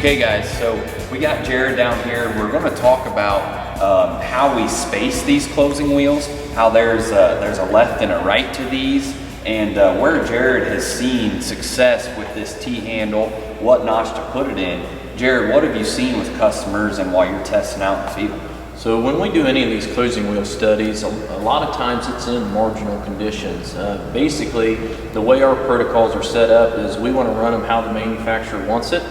Okay guys, so we got Jared down here. We're going to talk about how we space these closing wheels, how there's a left and a right to these, and where Jared has seen success with this T-handle, what notch to put it in. Jared, what have you seen with customers and while you're testing out in the field? So when we do any of these closing wheel studies, a lot of times it's in marginal conditions. Basically, the way our protocols are set up is we want to run them how the manufacturer wants it.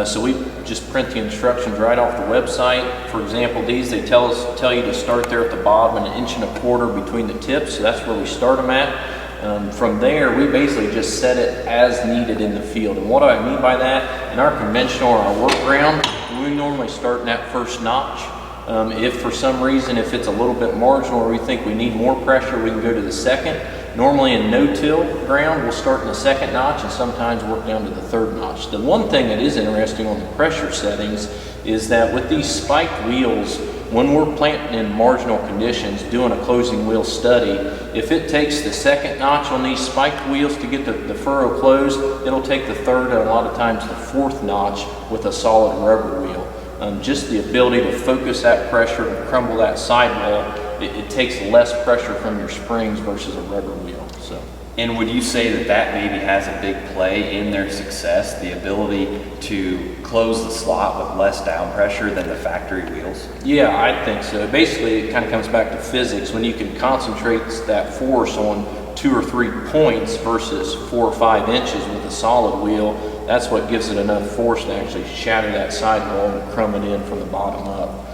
So we just print the instructions right off the website. For example, these, they tell you to start there at the bottom, 1.25 inches between the tips, so that's where we start them at. From there, we basically just set it as needed in the field. And what do I mean by that? In our conventional or our work ground, we normally start in that first notch. If for some reason, if it's a little bit marginal or we think we need more pressure, we can go to the second. Normally in no-till ground, we'll start in the second notch and sometimes work down to the third notch. The one thing that is interesting on the pressure settings is that with these spiked wheels, when we're planting in marginal conditions, doing a closing wheel study, if it takes the second notch on these spiked wheels to get the furrow closed, it'll take the third and a lot of times the fourth notch with a solid rubber wheel. Just the ability to focus that pressure and crumble that sidewall, it takes less pressure from your springs versus a rubber wheel. So. And would you say that that maybe has a big play in their success, the ability to close the slot with less down pressure than the factory wheels? Yeah, I think so. Basically, it kind of comes back to physics. When you can concentrate that force on 2 or 3 points versus 4 or 5 inches with a solid wheel, that's what gives it enough force to actually shatter that sidewall and crumb it in from the bottom up.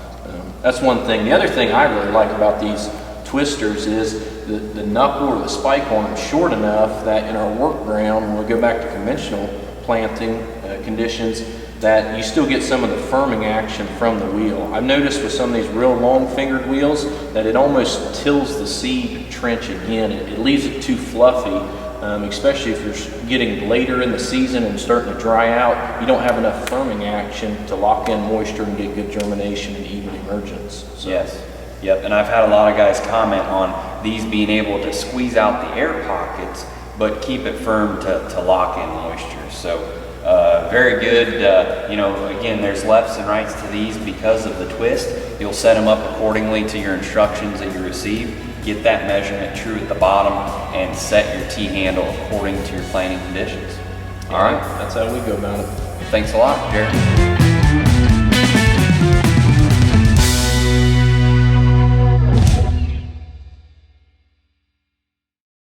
That's one thing. The other thing I really like about these twisters is the knuckle or the spike on them short enough that in our work ground, when we go back to conventional planting conditions, that you still get some of the firming action from the wheel. I've noticed with some of these real long fingered wheels that it almost tills the seed trench again. It leaves it too fluffy, especially if you're getting later in the season and starting to dry out. You don't have enough firming action to lock in moisture and get good germination and even emergence. So. Yes. Yep, and I've had a lot of guys comment on these being able to squeeze out the air pockets, but keep it firm to lock in moisture. So very good. Again, there's lefts and rights to these because of the twist. You'll set them up accordingly to your instructions that you receive. Get that measurement true at the bottom and set your T-handle according to your planting conditions. All right, that's how we go about it. Thanks a lot, Jared.